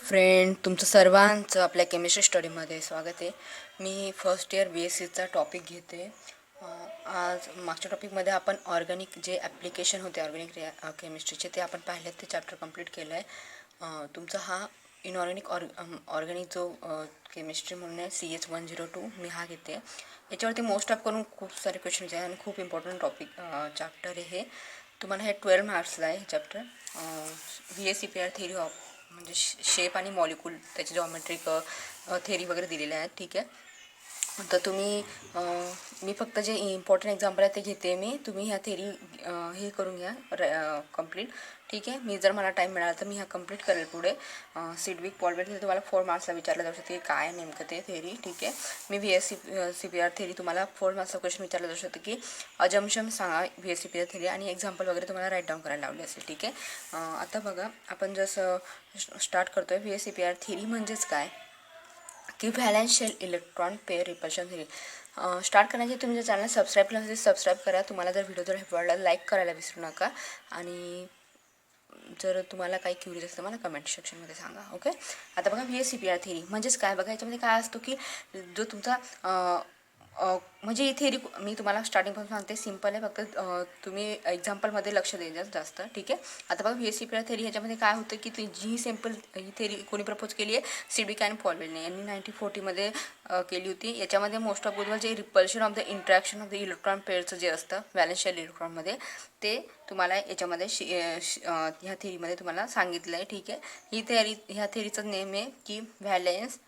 Friend, तुमचं सर्वांचं आपल्या केमिस्ट्री स्टडीमध्ये स्वागत आहे. मी फर्स्ट इयर बी एस सीचा टॉपिक घेते. आज मागच्या टॉपिकमध्ये आपण ऑर्गॅनिक जे ॲप्लिकेशन होते ऑर्गॅनिक केमिस्ट्रीचे ते आपण पाहिले, ते चॅप्टर कंप्लीट केलं आहे. तुमचा हा इनऑर्गॅनिक ऑर्गॅनिक जो केमिस्ट्री म्हणून आहे CH102 मी हा घेते. याच्यावरती मोस्ट ऑफ करून खूप सारे क्वेश्चन्स आहे आणि खूप इम्पॉर्टंट टॉपिक चॅप्टर आहे हे. तुम्हाला हे 12 मार्क्सला आहे चॅप्टर. VSEPR थेरी ऑफ म्हणजे शेप आणि मॉलिक्यूल त्याचे जॉमेट्रिक थेरी वगैरे दिलेले आहेत. ठीक आहे, तर तुम्ही मी फक्त जे इम्पॉर्टंट एक्झाम्पल आहे ते घेते मी. तुम्ही ह्या थेरी हे करून घ्या कंप्लीट. ठीक आहे, मी जर मला टाईम मिळाला तर मी ह्या कंप्लीट करेल पुढे. सिडविक पॉलवेट तुम्हाला 4 मार्क्सला विचारलं जाऊ शकते काय नेमकं ते थेरी. ठीक आहे, मी VSEPR थेरी तुम्हाला 4 मार्क्सचा क्वेश्चन विचारलं जाऊ शकते की अजम्पशन सांगा VSEPR थेरी आणि एक्झाम्पल वगैरे तुम्हाला राईट डाऊन करायला लावले असेल. ठीक आहे, आता बघा आपण जसं स्टार्ट करतो आहे. VSEPR थेरी म्हणजेच काय की valence shell electron pair repulsion theory. Start करण्याची तुम्ही जर चॅनल सबस्क्राईब केलं असेल सबस्क्राईब करा. तुम्हाला जर व्हिडिओ जर आवडला लाईक करायला विसरू नका आणि जर तुम्हाला काही क्युरियस असेल तर मला कमेंट सेक्शनमध्ये सांगा. ओके, आता बघा VSEPR थेरी म्हणजेच काय बघा. याच्यामध्ये काय असतो की जो तुमचा म्हणजे ही थेरी मी तुम्हाला स्टार्टिंगपासून सांगते, सिम्पल आहे. फक्त तुम्ही एक्झाम्पलमध्ये लक्ष द्यायचं जास्त. ठीक आहे, आता बघा VSEPR थेरी ह्याच्यामध्ये काय होतं की जी सिम्पल ही थेरी कोणी प्रपोज केली आहे सिडविक अँड पॉलवेलने यांनी 1940मध्ये केली होती. याच्यामध्ये मोस्ट ऑफ जे repulsion of the interaction of the electron पेअरचं जे असतं व्हॅलेन्शियल इलेक्ट्रॉनमध्ये ते तुम्हाला याच्यामध्ये ह्या थेरीमध्ये तुम्हाला सांगितलं आहे. ठीक आहे, ह्या थेरीचं नेम आहे की valence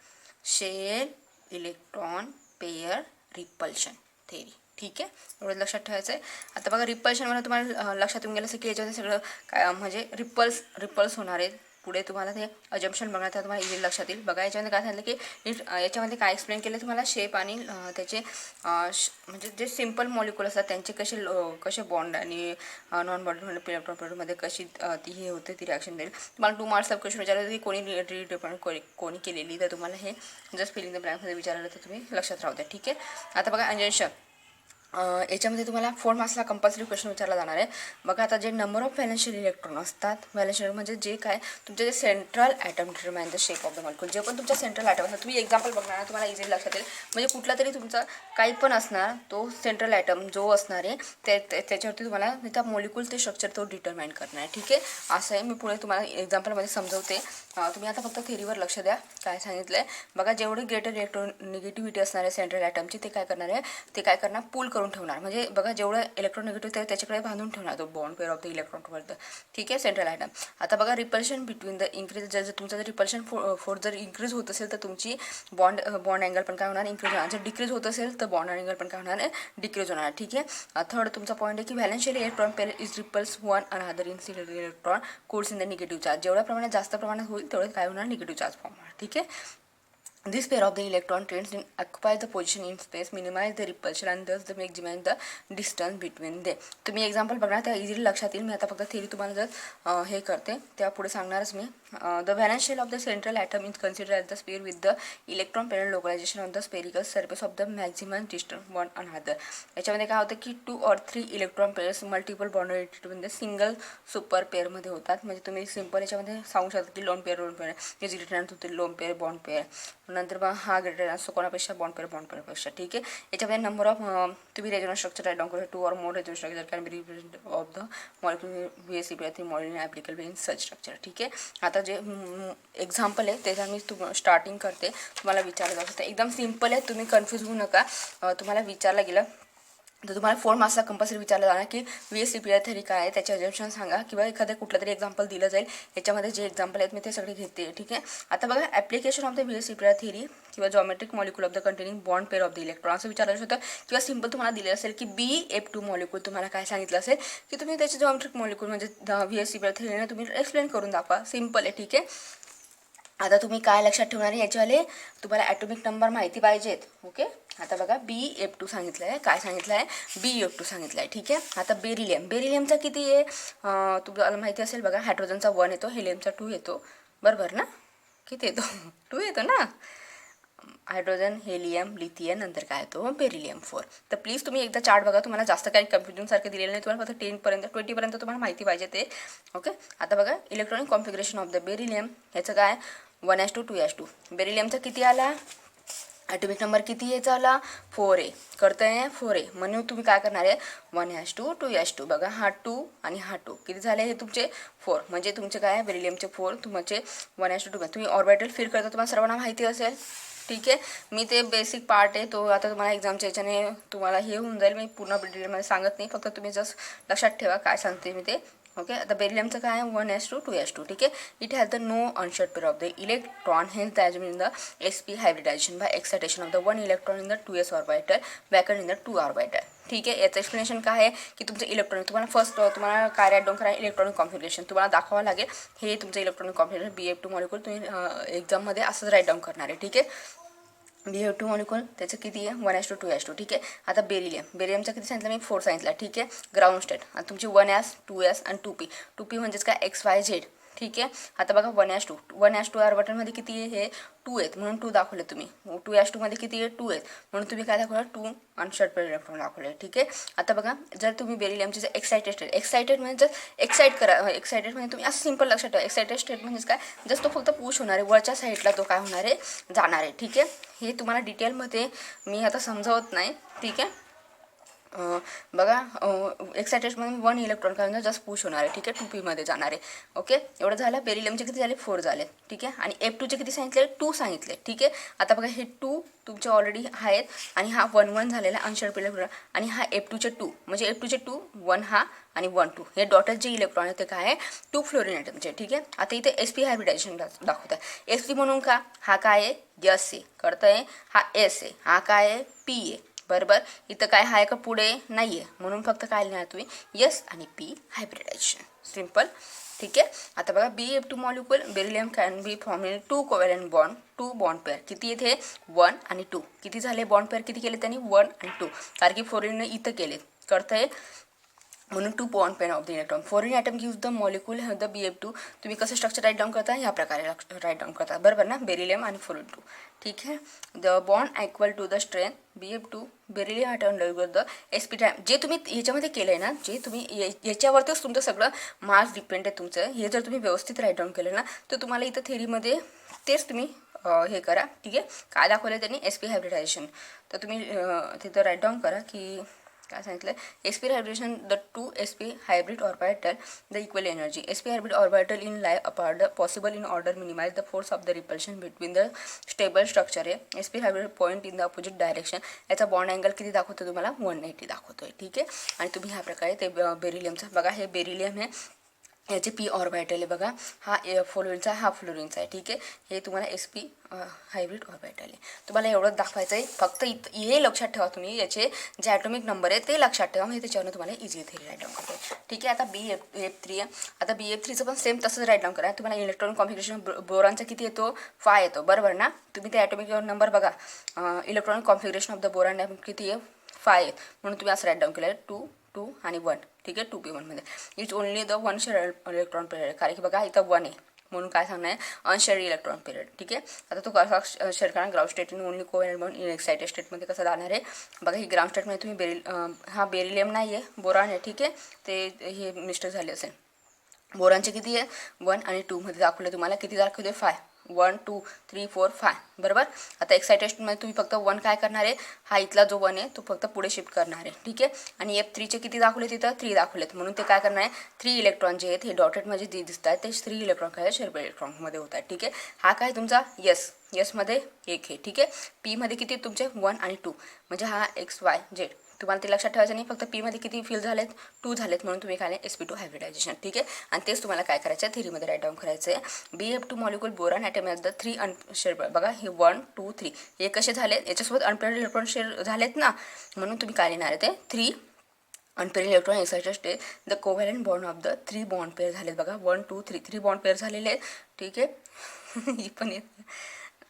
shell electron pair repulsion theory. ठीक आहे, एवढं लक्षात ठेवायचं आहे. आता बघा रिपल्शनवर तुम्हाला लक्षात येऊन गेलं असं की याच्यामध्ये सगळं काय म्हणजे रिपल्स होणार आहेत. पुढे तुम्हाला ते अजम्पशन बघण्यात तुम्हाला इझिली लक्षात येईल. बघा याच्यामध्ये काय झालं की याच्यामध्ये काय एक्सप्लेन केलं तुम्हाला शेप आणि त्याचे म्हणजे जे सिम्पल मॉलिक्यूल असतात त्यांचे कसे बॉन्ड आणि नॉन बॉन्ड इलेक्ट्रॉनमध्ये कशी ती हे होते ती रिॲक्शन देईल. तुम्हाला 2 मार्क्सचा क्वेश्चन विचारलं की कोणी केलेली, तर तुम्हाला हे जस्ट फिलिंग द ब्लँकमध्ये विचारलं तर तुम्ही लक्षात राहू द्या. ठीक आहे, आता बघा अंजनशन याच्यामध्ये तुम्हाला 4 मार्क्सला कंपल्सरी क्वेश्चन विचारला जाणार आहे. बघा आता जे नंबर ऑफ व्हॅलेन्शियल इलेक्ट्रॉन असतात, व्हॅलेन्शियल म्हणजे जे काय तुमचे जे central atom determine the shape of the molecule. जे पण तुमच्या सेंट्रल ॲटम असतात तुम्ही एक्झाम्पल बघणार तुम्हाला इझिली लक्षात येईल. म्हणजे कुठला तरी तुमचा काही पण असणार तो सेंट्रल ॲटम जो असणार आहे त्याच्यावरती तुम्हाला त्या मॉलिक्यूल ते स्ट्रक्चर तो डिटरमाइन करणार आहे. ठीक आहे, असं आहे. मी पुढे तुम्हाला एक्झाम्पलमध्ये समजवते. तुम्ही आता फक्त थेरीवर लक्ष द्या काय सांगितलं आहे. बघा जेवढे ग्रेटर निगेटिव्हिटी असणार आहे सेंट्रल ॲटमची ते काय करणार आहे, ते काय करणार पूल करून ठेवणार. म्हणजे बघा जेवढं इलेक्ट्रॉनिगेटिव्ह त्याच्याकडे बांधून ठेवणार तो बॉन्ड पेअर ऑफ द इलेक्ट्रॉनवरती. ठीक आहे, सेंट्रल ॲटम. आता बघा रिपल्शन बिटवीन द इंक्रीज जर तुमचं जर रिपल्शन फोर्स जर इंक्रीज होत असेल तर तुमची बॉन्ड अँगल पण काय होणार इंक्रीज होणार. जर डिक्रीज होत असेल तर बॉन्ड अँगल पण काय होणार आहे डिक्रीज होणार. ठीक आहे, थर्ड तुमचा पॉईंट आहे की valence shell electron pair is repels one another in selected electron codes in the negative charge. जेवढ्या प्रमाणात जास्त प्रमाणात होईल तेवढं काय होणार निगेटिव्ह चार्ज फॉर्म होणार. ठीक आहे, this pair of the electron tends to occupy the position in space, minimize the repulsion and thus maximize the distance between them. तुम्ही एक्झाम्पल बघा त्या इझिली लक्षात येईल. मी आता फक्त थेरी तुम्हाला जर हे करते त्या पुढे सांगणारच मी. The valence shell of the central atom is consider as the sphere with the electron pair localization of the spherical surface of the maximum distance one another. याच्यामध्ये काय होतं की 2 or 3 electron pairs multiple bond मध्ये single super पेअरमध्ये होतात. म्हणजे तुम्ही simple याच्यामध्ये सांगू शकता की लोन पेअर हे जे रिटर्न होते लोन पेअर बॉन्ड पेअर. नंतर बघा हा ग्रेटर असतो कोणापेक्षा बॉन्ड पेअरपेक्षा. ठीक आहे, याच्यामध्ये नंबर ऑफ तुम्ही रेजोनन्स स्ट्रक्चर राईट डाऊन करू 2 or more resonance structure can be represent of the molecular VSEPR molecular applicable in such structure. ठीक आहे, आता जे एक्झाम्पल आहे त्याचा मी स्टार्टिंग करते. तुम्हाला विचारलं जाऊ शकतं एकदम सिम्पल आहे, तुम्ही कन्फ्यूज होऊ नका. तुम्हाला विचारलं गेलं तर तुम्हाला 4 मार्क्सला कंपल्सरी विचारलं जाणार की VSEPR थेरी काय आहे त्याचे अजम्पशन सांगा किंवा एखादं कुठलं तरी एक्झाम्पल दिलं जाईल. याच्यामध्ये जे एक्झाम्पल आहेत मी ते सगळे घेते. ठीक आहे, आता बघा application of the VSEPR theory किंवा geometric molecule of the containing bond pair of the electron असं विचारलं होतं. किंवा सिम्पल तुम्हाला दिलेलं असेल की BF2 मॉलिक्यूल. तुम्हाला काय सांगितलं असेल की तुम्ही त्याचे जॉमेट्रिक मॉलिक्यूल म्हणजे VSEPR थेरीने तुम्ही एक्सप्लेन करून दाखवा. सिम्पल आहे. ठीक आहे, आता तुम्ही काय लक्षात ठेवणार आहे याच्यावाले तुम्हाला ॲटॉमिक नंबर माहिती पाहिजेत. ओके, आता बघा BF2 सांगितलं आहे. काय सांगितलं आहे BF2 सांगितलं आहे. ठीक आहे, आता बेरिलियमचा किती आहे तुम्हाला माहिती असेल. बघा हायड्रोजनचा 1 येतो, हेलियमचा 2 येतो, बरोबर ना. किती येतो 2 येतो ना. हायड्रोजन हेलियम लिथियम नंतर काय येतो बेरिलियम 4. तर प्लीज तुम्ही एकदा चार्ट बघा. तुम्हाला जास्त काही कन्फ्युजनसारखं दिलेलं नाही. तुम्हाला फक्त 20पर्यंत तुम्हाला माहिती पाहिजे ते. ओके, आता बघा electronic configuration of the beryllium. ह्याचं काय 1:2:2. बेरिलियमचा किती आला, ॲटॉमिक नंबर किती याचा आला, 4A. कळतंय 4A. म्हणून तुम्ही काय करणार आहे, 1:2:2. बघा हा 2 आणि हा 2 किती झाले, हे तुमचे 4. म्हणजे तुमचे काय बेरिलियमचे 4 तुमचे 1:2. तुम्ही ऑर्बिटल फिल करता, तुम्हाला सर्वांना माहिती असेल. ठीक आहे, मी ते बेसिक पार्ट आहे तो आता तुम्हाला एक्झामच्या याच्याने तुम्हाला हे होऊन जाईल. मी पूर्ण डिटेलमध्ये सांगत नाही, फक्त तुम्ही जस्ट लक्षात ठेवा काय सांगते मी ते. ओके, आता बेरिलियमचं काय आहे, 1:2:2. ठीक आहे. It has the no unshared pair of the electron, hence the atom in the sp hybridization by excitation of the 1 electron in the 2s orbital backup in the 2 orbital. ठीक आहे, याचं एक्सप्लेनेशन काय आहे की तुमचं इलेक्ट्रॉनिक तुम्हाला first तुम्हाला काय राईट डाऊन करा, इलेक्ट्रॉनिक कॉन्फिगरेशन तुम्हाला दाखवावं लागेल. हे तुमचं इलेक्ट्रॉनिक कॉन्फिगरेशन BF2 मॉलिक्यूल तुम्ही एक्झाममध्ये असंच राईट डाऊन करणार आहे. ठीक आहे, BF2 मॉलिक्यूल त्याचं किती आहे, 1:2:2. ठीक आहे. आता बेरिलियमचा किती सांगितलं मी, 4 सांगितलं. ठीक आहे, ग्राउंड स्टेट. आता तुमची 1s 2s आणि 2p म्हणजेच काय XYZ. ठीक आहे, आता बघा 1:2 ऑर्बिटलमध्ये किती आहे, हे 2 आहेत म्हणून 2 दाखवले तुम्ही. 2s2 मध्ये किती आहे, 2 आहेत म्हणून तुम्ही काय दाखवलं, 2 अनशेअर्ड पेअर इलेक्ट्रॉन दाखवले. ठीक आहे. आता बघा जर तुम्ही बेरिलियमचे जर एक्साइटेड म्हणजे जर एक्साइटेड म्हणजे तुम्ही असं सिंपल लक्षात ठेवा, एक्साइटेड स्टेट म्हणजेच काय, जस्ट तो फक्त पुश होणार आहे वरच्या साईडला, तो काय होणार आहे, जाणार आहे. ठीक आहे, हे तुम्हाला डिटेलमध्ये मी आता समजावत नाही. ठीक आहे, बघा एक्सायटेडमध्ये 1 इलेक्ट्रॉन काय होणार, जस्ट पुश होणार आहे. ठीक आहे, 2p जाणार आहे. ओके, एवढं झालं. बेरिलियमचे किती झाले, 4 झाले. ठीक आहे, आणि F2चे किती सांगितले, 2 सांगितले. ठीक आहे, आता बघा हे 2 तुमचे ऑलरेडी आहेत आणि हा 1 झालेला अनशेअर्ड इलेक्ट्रॉन आणि हा F2चे 2 म्हणजे F2चे 2 1 हा आणि 1 2 हे डॉटेड जे इलेक्ट्रॉन आहे ते काय आहे, 2 फ्लोरीन ॲटमचे. ठीक आहे, आता इथे sp हायब्रिडायझेशन दाखवत आहे. sp म्हणून का, हा काय आहे, S आहे. कळतंय, हा S आहे, हा काय आहे, P आहे. बरोबर, इथं काय आहे का पुढे नाही आहे म्हणून फक्त काय लिहिणार तुम्ही, S आणि P हायब्रिडायझेशन. सिम्पल. ठीक आहे, आता बघा BF2 molecule beryllium can be form in 2 covalent bond, 2 bond pair. किती येथे 1 आणि 2 किती झाले, बॉन्ड पेअर किती केले त्यांनी, 1 आणि 2. कारण की फ्लोरीनने इथं केले. कळतंय, म्हणून 2 bond pair of the electron. Fluorine atom gives the molecule the BF2. तुम्ही कसं स्ट्रक्चर राईट डाऊन करता, ह्या प्रकारे राईट डाऊन करता. बरोबर ना, बेरिलियम आणि फ्लोरीन 2. ठीक आहे, the bond equal to the strength BF2 beryllium atom the sp time. जे तुम्ही ह्याच्यामध्ये केलं आहे ना, जे तुम्ही याच्यावरतीच तुमचं सगळं मार्क्स डिपेंड आहे तुमचं. हे जर तुम्ही व्यवस्थित राईट डाऊन केलं ना, तर तुम्हाला इथं थेरीमध्ये तेच तुम्ही हे करा. ठीक आहे, काय दाखवलं त्यांनी, sp हायब्रिडायझेशन. तर तुम्ही तिथं राईट डाऊन करा की काय सांगितलं, sp hybridization the 2 sp hybrid orbital the equal energy. sp hybrid orbital in lie apart the possible in order minimize the force of the repulsion between the stable structure आहे. sp hybrid point in the opposite direction. याचा bond angle किती दाखवतो तुम्हाला, 180 दाखवतोय. ठीक आहे, आणि तुम्ही ह्या प्रकारे ते बेरिलियमचा बघा, हे बेरिलियम आहे, याचे P ऑर्बिटल आहे बघा, हा फ्लोरीनचा हा फ्लोरीनचा आहे. ठीक आहे, हे तुम्हाला sp हायब्रिड ऑर्बिटल आहे. तुम्हाला एवढंच दाखवायचं आहे. फक्त हे लक्षात ठेवा तुम्ही, याचे जे ॲटॉमिक नंबर आहे ते लक्षात ठेवा, म्हणजे त्याच्यावरून तुम्हाला इझी थेरी राईट डाऊन करतो. ठीक आहे, आता BF3 आहे. आता BF3चं पण सेम तसंच राईट डाऊन करा. तुम्हाला इलेक्ट्रॉनिक कॉन्फिगरेशन बोरानचा किती येतो, 5 येतो. बरोबर ना, तुम्ही ते ॲटॉमिक नंबर बघा, electronic configuration of the boron किती आहे, 5 आहे. म्हणून तुम्ही असं राईट डाऊन केलं आहे, 2 2 आणि 1. ठीक आहे, 2p1 it's only the 1 share electron period. कारण की बघा इथं 1 आहे म्हणून काय सांगणार आहे, अनशेअर्ड इलेक्ट्रॉन पिरियड. ठीक आहे, आता तो कसा शेअर करणार, ground state in only covalent bond in excited स्टेटमध्ये कसं जाणार आहे बघा. ही ग्राउंड स्टेटमध्ये तुम्ही हा बेरिलियम नाही आहे, बोरान आहे. ठीक आहे, ते हे मिस्टेक झाले असेल. बोरानचे किती आहे, 1 आणि 2 मध्ये दाखवले तुम्हाला, किती दाखवते, 5 1 2 3 4 5. बरोबर, आता एक्सायटेशनमध्ये तुम्ही फक्त 1 काय करणार आहे, हा इथला जो 1 आहे तो फक्त पुढे शिफ्ट करणार आहे. ठीक आहे, आणि F3चे किती दाखवले, तिथं 3 दाखवलेत म्हणून ते काय करणार आहे, 3 इलेक्ट्रॉन जे आहेत हे डॉटेडमध्ये जे दिसत आहेत ते 3 इलेक्ट्रॉन काय शेअर इलेक्ट्रॉनमध्ये होत आहेत. ठीक आहे, हा काय तुमचा यसमध्ये 1 आहे. ठीक आहे, पीमध्ये किती तुमचे 1 आणि 2 म्हणजे हा XYZ. तुम्हाला ते लक्षात ठेवायचं नाही, फक्त पीमध्ये किती फिल झालेत, 2 झालेत म्हणून तुम्ही काय sp2 हायब्रिडायझेशन. ठीक आहे, आणि तेच तुम्हाला काय करायचं आहे, थेरीमध्ये राईट डाऊन करायचं आहे. BF2 molecule boron atom the 3 unshared. बघा हे 1 2 3 हे कसे झालेत, याच्यासोबत अनपेअर्ड इलेक्ट्रॉन शेअर झालेत ना, म्हणून तुम्ही काय लिहिणार आहे, ते 3 unpaired electron excited state the covalent bond of the 3 bond pair झालेत. बघा 1 2 3 3 बॉन्ड पेअर झालेले आहेत. ठीक आहे, ही पण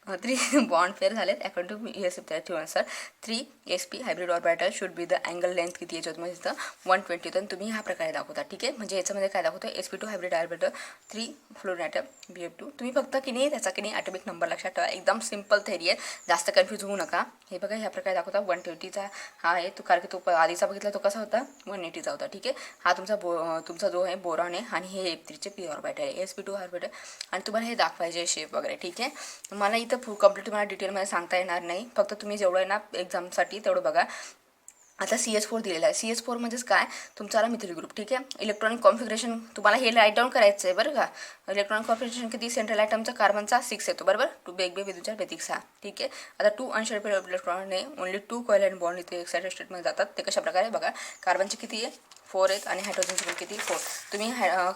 3 बॉन्ड पेअर झालेत अकॉर्डिंग टू ES नुसार 3 sp hybrid orbital should be the angle length किती याच्यात म्हणजे इथं 120 तर तुम्ही ह्या प्रकारे दाखवता. ठीक आहे, म्हणजे याच्यामध्ये काय दाखवतं sp2 hybrid orbital 3 fluorine item BF2. तुम्ही फक्त की नाही त्याचा की नाही ॲटॉमिक नंबर लक्षात ठेवा. एकदम सिम्पल थेरी आहे, जास्त कन्फ्यूज होऊ नका. हे बघा ह्या प्रकारे दाखवता 120चा हा आहे तो, कारण की तो आधीचा बघितला तो कसा होता 180चा होता. ठीक आहे, हा तुमचा जो आहे बोरॉन आहे आणि हे F3चे पी ऑर्बिटल आहे sp2 ऑर्बिटल आणि तुम्हाला हे दाखवायचे शेप वगैरे. ठीक आहे, मला इथं कंप्लीट तुम्हाला डिटेलमध्ये सांगता येणार नाही, फक्त तुम्ही जेवढं आहे ना एक्झामसाठी तेवढं बघा. आता CS4 दिलेला आहे. CS4 म्हणजेच काय, तुमचा मिथिल ग्रुप. ठीक आहे, इलेक्ट्रॉनिक कॉन्फिगरेशन तुम्हाला हे राईट डाऊन करायचं आहे बरं का. इलेक्ट्रॉनिक कॉन्फिगरेशन किती, सेंट्रल ॲटमचा कार्बनचा 6 येतो बरोबर, 2 बेग बेदूच्या बेतिक 6. ठीक आहे, आता 2 अनशेडेड इलेक्ट्रॉनने ओनली 2 कॉइलंट बॉन्ड इथे एक्साइटेड स्टेटमध्ये जातात. ते कशा प्रकारे बघा, कार्बनचे किती आहे 4 आहेत आणि हायड्रोजनचे पण किती 4. तुम्ही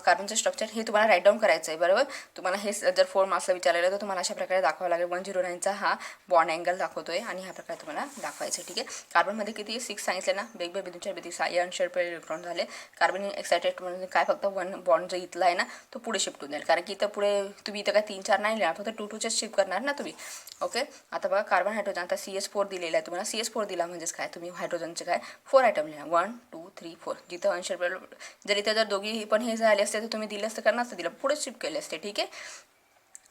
कार्बनचं स्ट्रक्चर हे तुम्हाला राईट डाऊन करायचं आहे बरोबर. तुम्हाला हे जर 4 मार्क्सला विचारलेलं तर तुम्हाला अशा प्रकारे दाखवावं लागेल. 109चा हा बॉन्ड अँगल दाखवतोय आणि ह्या प्रकारे तुम्हाला दाखवायचं. ठीक आहे, कार्बनमध्ये किती 6 सांगितले ना, बेग बेग बेदूच्या बेतिक 6 अनशेडेड इलेक्ट्रॉन झाले. कार्बन एक्साइटेड म्हणजे काय, फक्त 1 बॉन्ड जो इथला आहे ना तो पुढे शिफ्ट होऊन जाईल, कारण की इथं पुढे तुम्ही इथं काय 3 4 नाही लिहिणार, फक्त 2 2चे शिफ्ट करणार ना तुम्ही. ओके, आता बघा कार्बन हायड्रोजन, आता CS4 दिलेला आहे तुम्हाला. CS4 दिला म्हणजेच काय, तुम्ही हायड्रोजनचे काय 4 आयटम लिहा 1 2 3 4. जिथं अनशेडेड जर इथं जर दोघी पण हे झाले असते तर तुम्ही दिलं असतं का नसतं दिलं, पुढे शिफ्ट केले असते. ठीक आहे,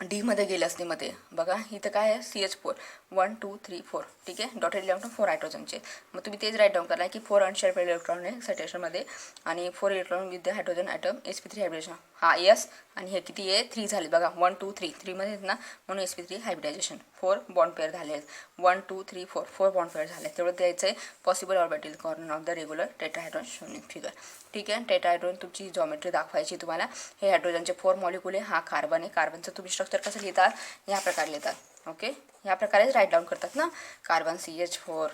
डीमध्ये गेले असते मध्ये बघा इथं काय आहे CS4 1 2 3 4. ठीक आहे, डॉटेड इलेक्ट्रॉन 4 हायड्रोजनचे, मग तुम्ही तेच राईट डाऊन करणार की 4 अनशेडेड इलेक्ट्रॉन आहे एक्सायटेशनमध्ये आणि 4 electron with the hydrogen atom sp3 hybridisation. हा यस, आणि हे किती आहे 3 झाले बघा 1 2 3 3मध्ये आहेत ना, म्हणून sp3 हायब्रिडायझेशन 4 बॉन्ड पेअर झाले आहेत. 1 2 3 4 4 बॉन्ड पेअर झाले. तेवढं द्यायचं आहे possible orbital corner of the regular tetrahedron showing figure. ठीक आहे, टेट्राहायड्रॉन तुमची जॉमेट्री दाखवायची तुम्हाला. हे हायड्रोजनचे 4 मॉलिक्युल आहे, हा कार्बन आहे. कार्बनचं तुम्ही स्ट्रक्चर कसं लिहितात, ह्या प्रकारे लिहितात. ओके, ह्या प्रकारेच राईट डाऊन करतात ना, कार्बन CH4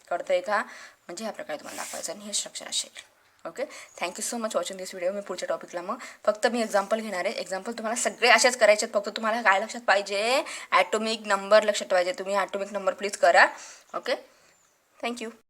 कळतंय का, म्हणजे ह्या प्रकारे तुम्हाला दाखवायचं आणि हे स्ट्रक्चर असेल. Okay, thank you so much watching this video. मी पुढच्या टॉपिकला मग फक्त मी एक्झाम्पल घेणार आहे. एक्झाम्पल तुम्हाला सगळे असेच करायचे आहेत, फक्त तुम्हाला काय लक्षात पाहिजे, ॲटोमिक नंबर लक्षात पाहिजे. तुम्ही ॲटोमिक नंबर प्लीज करा. Okay, thank you.